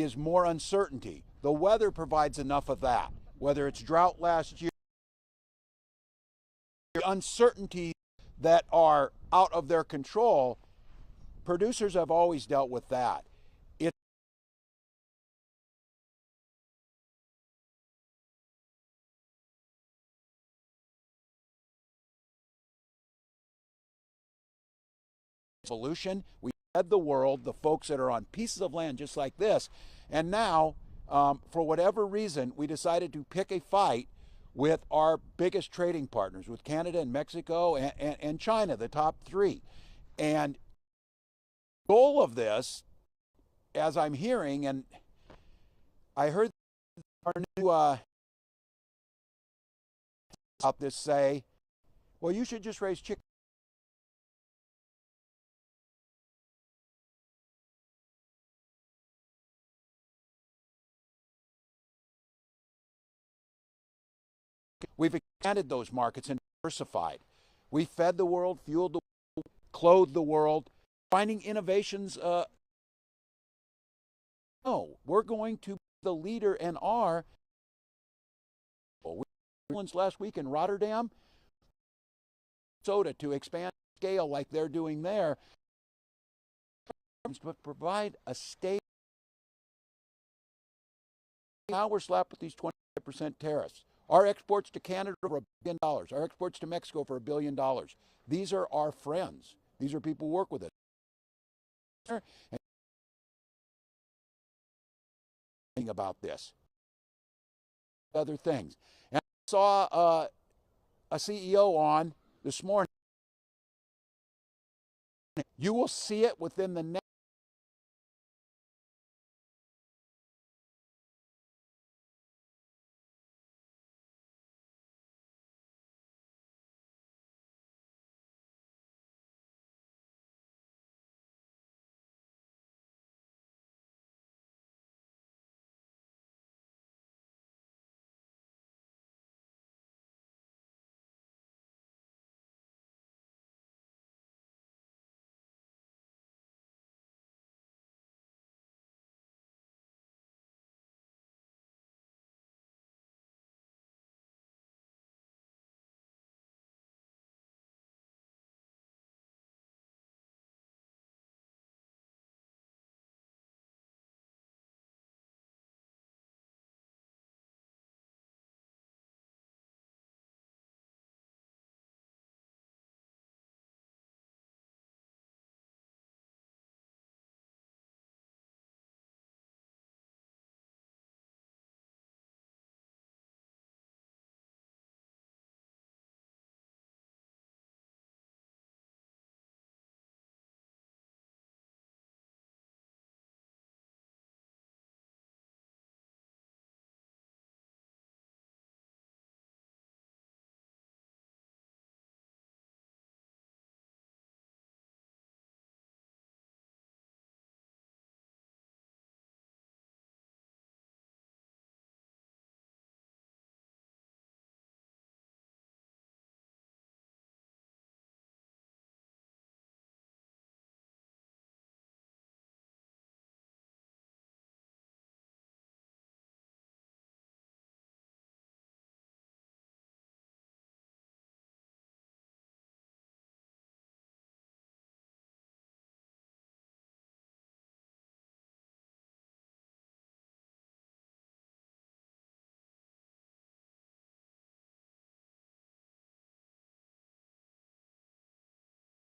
is more uncertainty. The weather provides enough of that. Whether it's drought last year, uncertainties that are out of their control, producers have always dealt with that. It's solution. We fed the world, the folks that are on pieces of land just like this, and now, for whatever reason, we decided to pick a fight with our biggest trading partners, with Canada and Mexico and China, the top three. And the goal of this, as I'm hearing, and I heard our new about this say, well, you should just raise chicken. We've expanded those markets and diversified. We fed the world, fueled the world, clothed the world, finding innovations. No, we're going to be the leader and are. We last week in Rotterdam, soda to expand scale like they're doing there, but provide a stable. Now we're slapped with these 25% tariffs. Our exports to Canada for $1 billion. Our exports to Mexico for $1 billion. These are our friends. These are people who work with us. And about this. Other things. And I saw a CEO on this morning. You will see it within the next.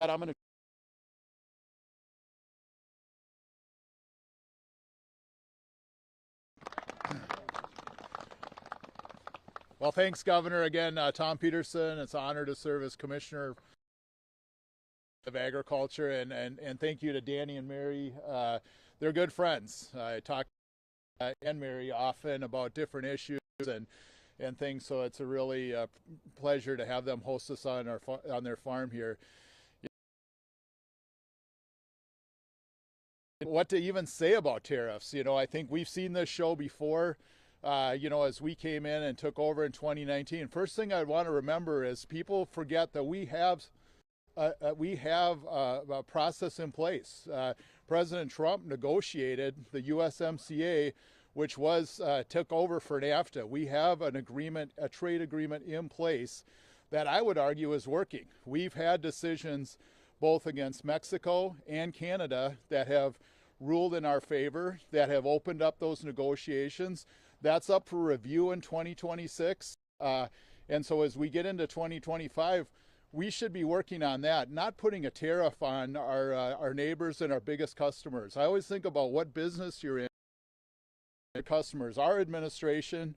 I'm going to. Well, thanks, Governor. Again, Tom Peterson. It's an honor to serve as Commissioner of Agriculture, and thank you to Danny and Mary. They're good friends. I talk and Mary often about different issues and things, so it's a really pleasure to have them host us on their farm here. What to even say about tariffs? You know, I think we've seen this show before. You know, as we came in and took over in 2019, first thing I want to remember is people forget that we have we have a process in place. President Trump negotiated the USMCA, which took over for NAFTA. We have an agreement, a trade agreement in place that I would argue is working. We've had decisions both against Mexico and Canada that have ruled in our favor, that have opened up those negotiations. That's up for review in 2026. And so as we get into 2025, we should be working on that, not putting a tariff on our neighbors and our biggest customers. I always think about what business you're in, your customers. Our administration,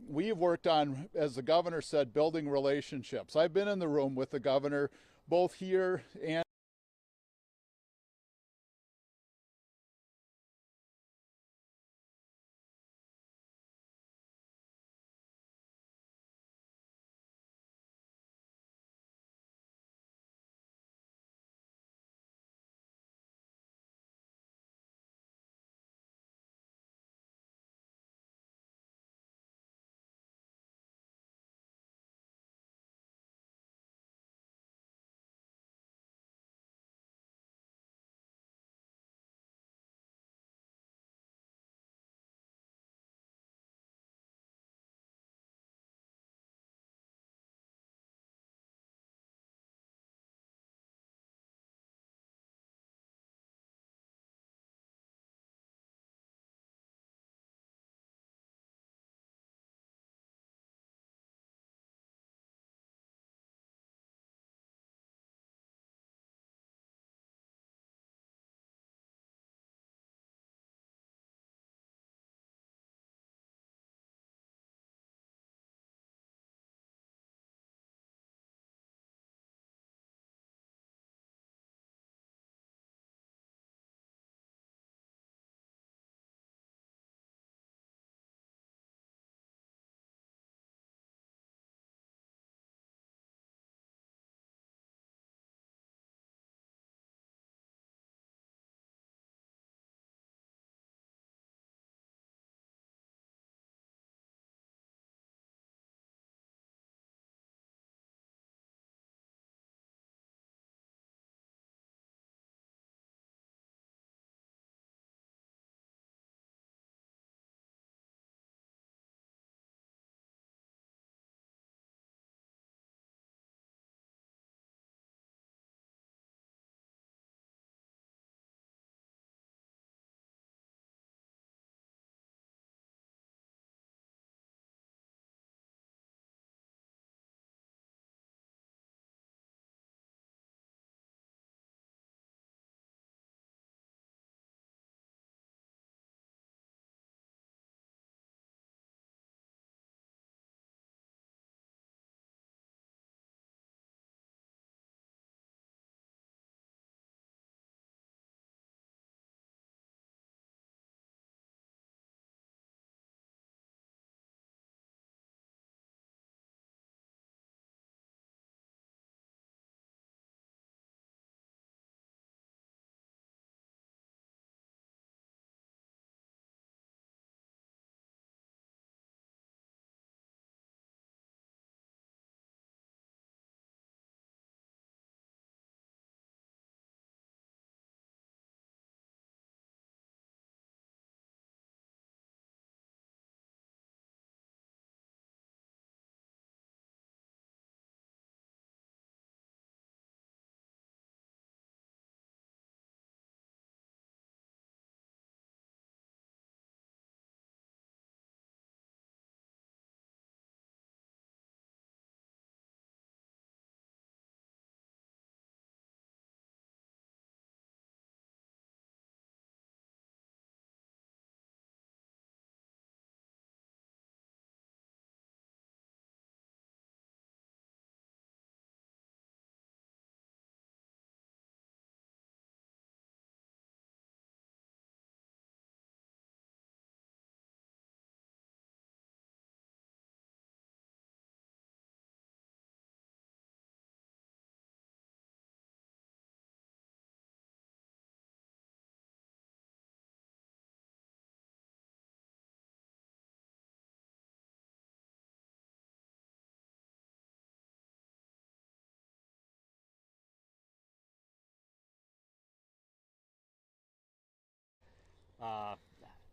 we've worked on, as the governor said, building relationships. I've been in the room with the governor, both here and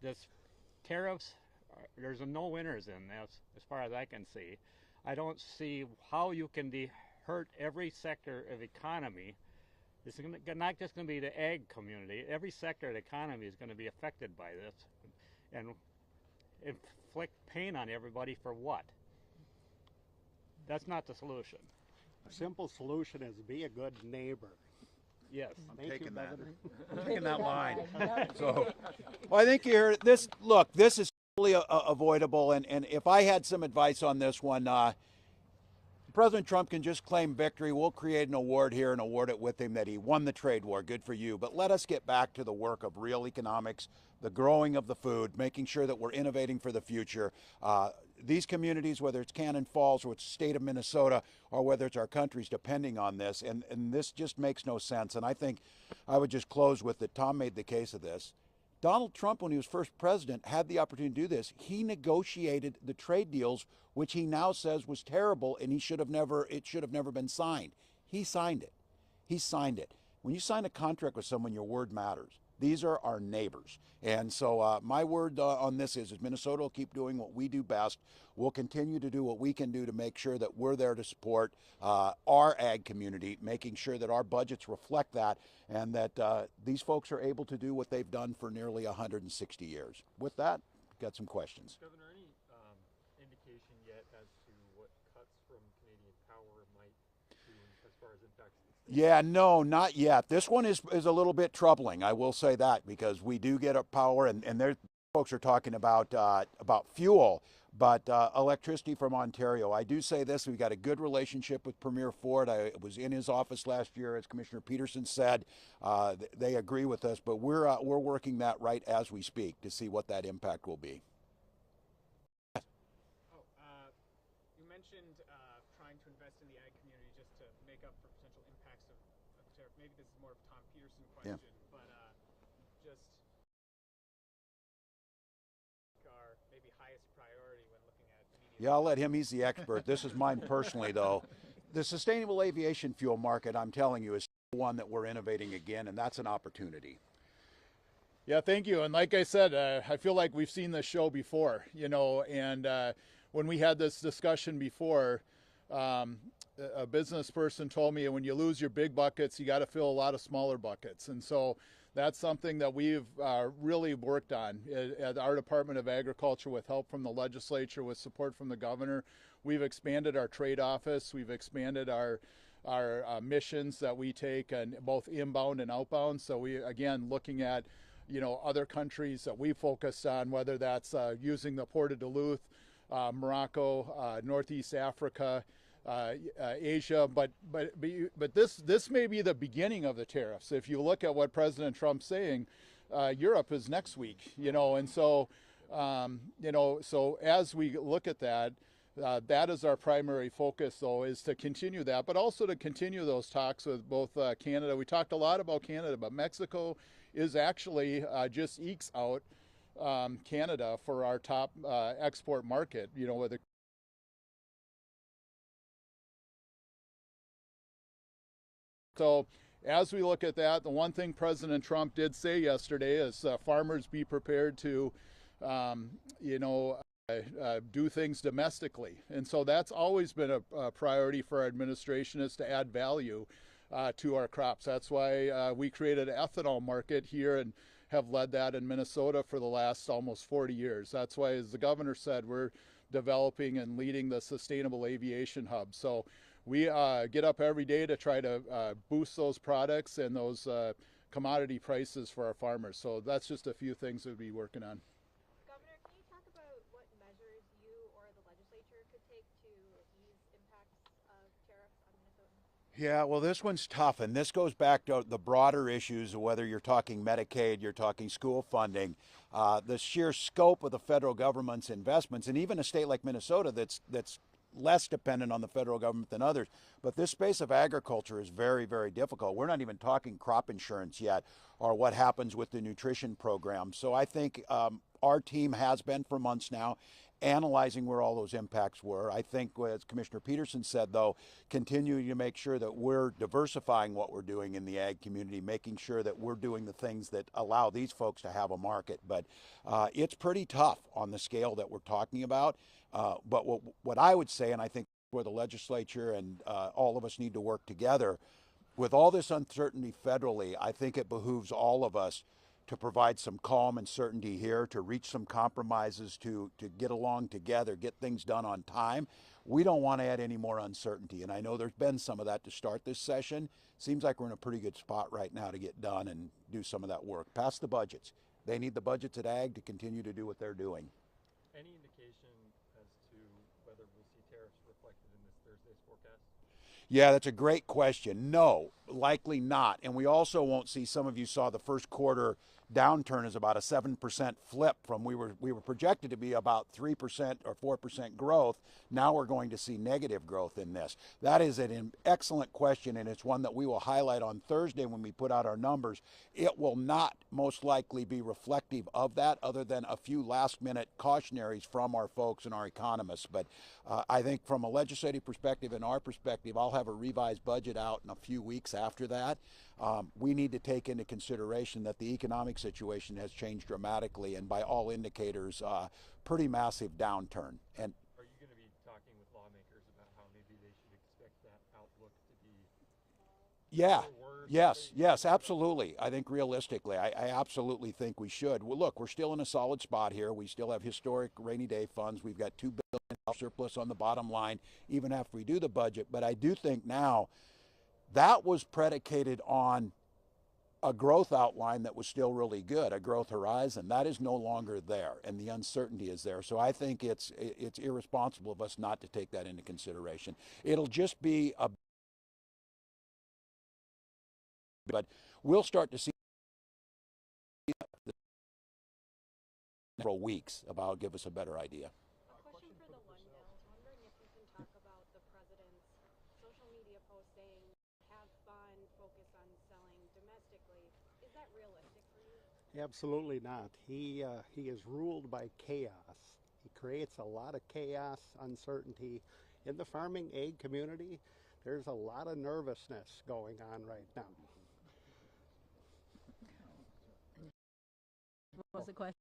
This tariffs, there's no winners in this, as far as I can see. I don't see how you can hurt every sector of economy. It's not just going to be the ag community. Every sector of the economy is going to be affected by this, and inflict pain on everybody for what? That's not the solution. A simple solution is be a good neighbor. Yes. I'm taking Taking that line. So, well, I think you hear this. Look, this is totally avoidable. And if I had some advice on this one, President Trump can just claim victory. We'll create an award here and award it with him that he won the trade war. Good for you. But let us get back to the work of real economics, the growing of the food, making sure that we're innovating for the future. These communities, whether it's Cannon Falls or it's the state of Minnesota or whether it's our country's depending on this, and this just makes no sense. And I think I would just close with that. Tom made the case of this. Donald Trump, when he was first president, had the opportunity to do this. He negotiated the trade deals, which he now says was terrible, and it should have never been signed. He signed it. He signed it. When you sign a contract with someone, your word matters. These are our neighbors. And so my word on this is Minnesota will keep doing what we do best. We'll continue to do what we can do to make sure that we're there to support our ag community, making sure that our budgets reflect that and that these folks are able to do what they've done for nearly 160 years. With that, got some questions. Governor, any indication yet as to what cuts from Canadian Power might do as far as impacts? Yeah, no, not yet. This one is a little bit troubling. I will say that because we do get up power, and there folks are talking about fuel, but electricity from Ontario. I do say this: we've got a good relationship with Premier Ford. I was in his office last year, as Commissioner Peterson said. They agree with us, but we're working that right as we speak to see what that impact will be. You mentioned trying to invest in the ag community just to make up for potential impacts of tariff. Maybe this is more of a Tom Peterson question, but just our maybe highest priority when looking at media. Yeah, I'll let him. He's the expert. This is mine personally, though. The sustainable aviation fuel market, I'm telling you, is one that we're innovating again, and that's an opportunity. Yeah, thank you. And like I said, I feel like we've seen this show before, and when we had this discussion before, a business person told me when you lose your big buckets, you got to fill a lot of smaller buckets. And so that's something that we've really worked on at our Department of Agriculture with help from the legislature, with support from the governor. We've expanded our trade office. We've expanded our missions that we take, and both inbound and outbound. So we, again, looking at other countries that we focused on, whether that's using the Port of Duluth, Morocco, Northeast Africa, Asia, but this may be the beginning of the tariffs. If you look at what President Trump's saying, Europe is next week, and so so as we look at that, that is our primary focus, though, is to continue that, but also to continue those talks with both Canada. We talked a lot about Canada, but Mexico is actually just ekes out Canada for our top export market, with a So as we look at that, the one thing President Trump did say yesterday is farmers be prepared to, do things domestically. And so that's always been a priority for our administration, is to add value to our crops. That's why we created an ethanol market here and have led that in Minnesota for the last almost 40 years. That's why, as the governor said, we're developing and leading the Sustainable Aviation Hub. So we get up every day to try to boost those products and those commodity prices for our farmers. So that's just a few things we'll be working on. Governor, can you talk about what measures you or the legislature could take to ease impacts of tariffs on Minnesotans? Yeah, well, this one's tough, and this goes back to the broader issues of whether you're talking Medicaid, you're talking school funding, the sheer scope of the federal government's investments, and even a state like Minnesota that's less dependent on the federal government than others. But this space of agriculture is very, very difficult. We're not even talking crop insurance yet, or what happens with the nutrition program. So I think our team has been for months now analyzing where all those impacts were. I think, as Commissioner Peterson said, though, continuing to make sure that we're diversifying what we're doing in the ag community, making sure that we're doing the things that allow these folks to have a market. But it's pretty tough on the scale that we're talking about. But what I would say, and I think where the legislature and all of us need to work together, with all this uncertainty federally, I think it behooves all of us to provide some calm and certainty here, to reach some compromises, to get along together, get things done on time. We don't want to add any more uncertainty, and I know there's been some of that to start this session. Seems like we're in a pretty good spot right now to get done and do some of that work. Pass the budgets. They need the budgets at ag to continue to do what they're doing. Any indication as to whether we'll see tariffs reflected in this Thursday's forecast? Yeah, that's a great question. No, likely not. And we also won't see, some of you saw the first quarter downturn is about a 7% flip from we were projected to be about 3% or 4% growth. Now we're going to see negative growth in this. That is an excellent question, and it's one that we will highlight on Thursday when we put out our numbers. It will not most likely be reflective of that, other than a few last-minute cautionaries from our folks and our economists. But I think from a legislative perspective and our perspective, I'll have a revised budget out in a few weeks after that. We need to take into consideration that the economic situation has changed dramatically, and by all indicators, pretty massive downturn. And are you going to be talking with lawmakers about how maybe they should expect that outlook to be Yes, absolutely. I think realistically, I absolutely think we should. Well, look, we're still in a solid spot here. We still have historic rainy day funds. We've got $2 billion surplus on the bottom line, even after we do the budget. But I do think now that was predicated on a growth outline that was still really good, a growth horizon. That is no longer there, and the uncertainty is there. So I think it's irresponsible of us not to take that into consideration. It'll just be a, but we'll start to see several weeks about, give us a better idea. A question for the One Bill. Wondering if you can talk about the president's social media post saying have fun, focus on selling domestically. Is that realistic for you? Absolutely not. He is ruled by chaos. He creates a lot of chaos, uncertainty. In the farming aid community, there's a lot of nervousness going on right now. What was the question?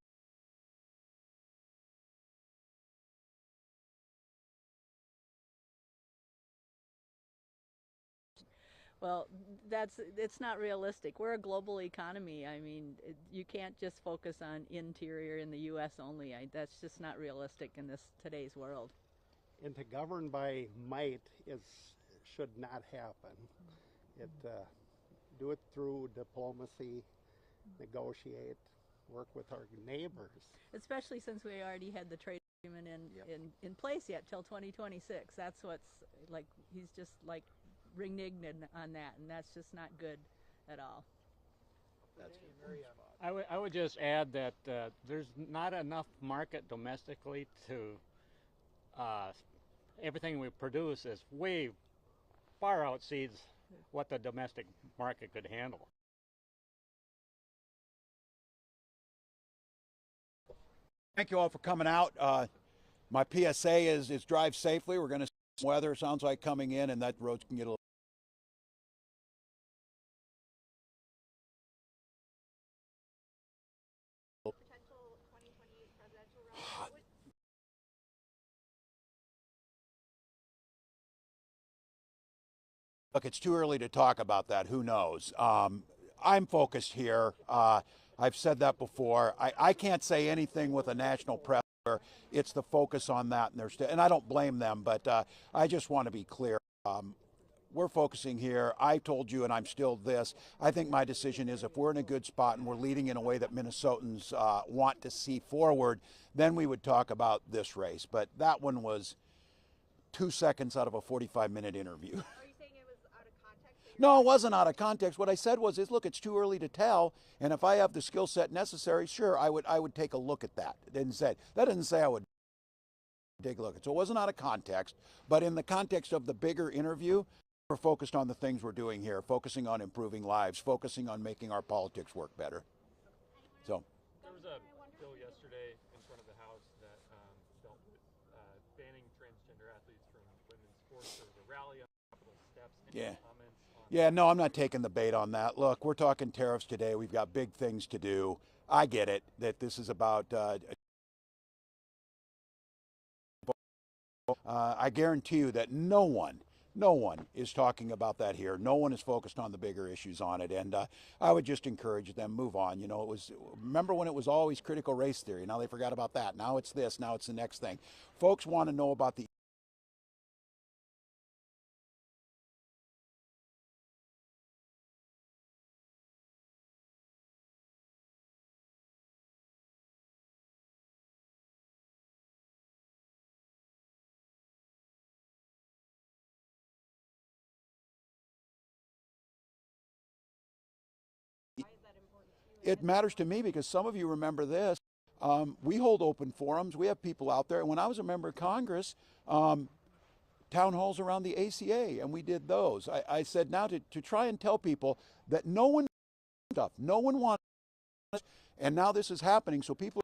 Well, it's not realistic. We're a global economy. I mean, you can't just focus on interior in the U.S. only. That's just not realistic in today's world. And to govern by might should not happen. Do it through diplomacy, negotiate, work with our neighbors. Especially since we already had the trade agreement in place yet till 2026. That's what's like, he's just like reneged on that, and that's just not good at all. I would just add that there's not enough market domestically to everything we produce is way far exceeds what the domestic market could handle. Thank you all for coming out. My PSA is drive safely. We're going to see some weather, sounds like, coming in, and that roads can get a little Potential 2028 presidential run. Look, it's too early to talk about that. Who knows? I'm focused here. I've said that before. I can't say anything with a national press where it's the focus on that, and I don't blame them, but I just want to be clear. We're focusing here. I told you, and I'm still this. I think my decision is if we're in a good spot and we're leading in a way that Minnesotans want to see forward, then we would talk about this race. But that one was 2 seconds out of a 45-minute interview. Are you saying it was out of context? No, it wasn't out of context. What I said was, look, it's too early to tell, and if I have the skill set necessary, sure, I would take a look at that. That didn't say I would take a look at it. So it wasn't out of context, but in the context of the bigger interview, we're focused on the things we're doing here, focusing on improving lives, focusing on making our politics work better. So There was a bill yesterday in front of the House that dealt with banning transgender athletes from women's sports. There was a rally on Capitol steps. Yeah. Comments on Yeah, no, I'm not taking the bait on that. Look, we're talking tariffs today. We've got big things to do. I get it that this is about. I guarantee you that no one is talking about that here. No one is focused on the bigger issues on it. And I would just encourage them, move on. You know, remember when it was always critical race theory? Now they forgot about that. Now it's this. Now it's the next thing. Folks want to know about the it matters to me because some of you remember this. We hold open forums. We have people out there. When I was a member of Congress, town halls around the ACA, and we did those. I said now to try and tell people that no one wants, and now this is happening. So people.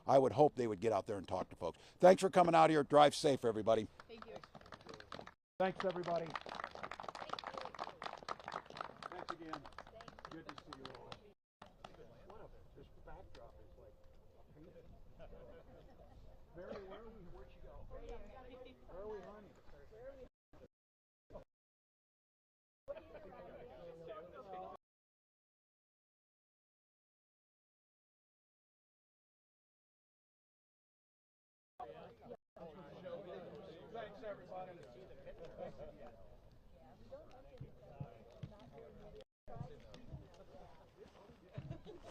I would hope they would get out there and talk to folks. Thanks for coming out here. Drive safe, everybody. Thank you. Thanks, everybody. Thanks again. Good to see you all. This backdrop is like. Mary, where'd you go? Where are we, honey? Thanks, everybody.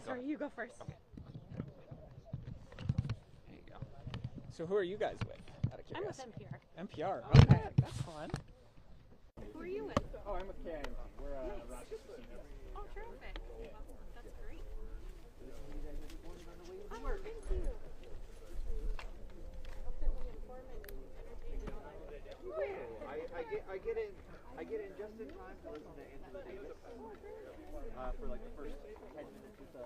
Sorry, you go first. There you go. So who are you guys with? Out of I'm with curiosity. NPR. NPR. Okay, that's fun. Who are you with? Oh, I'm with KMG. We're Nice. Rochester. Oh, terrific. Well, that's great. I'm work. Thank you. Hope that we inform and entertain and all that. I get in just in time to listen to Andrew Davis for like the first 10 minutes or so.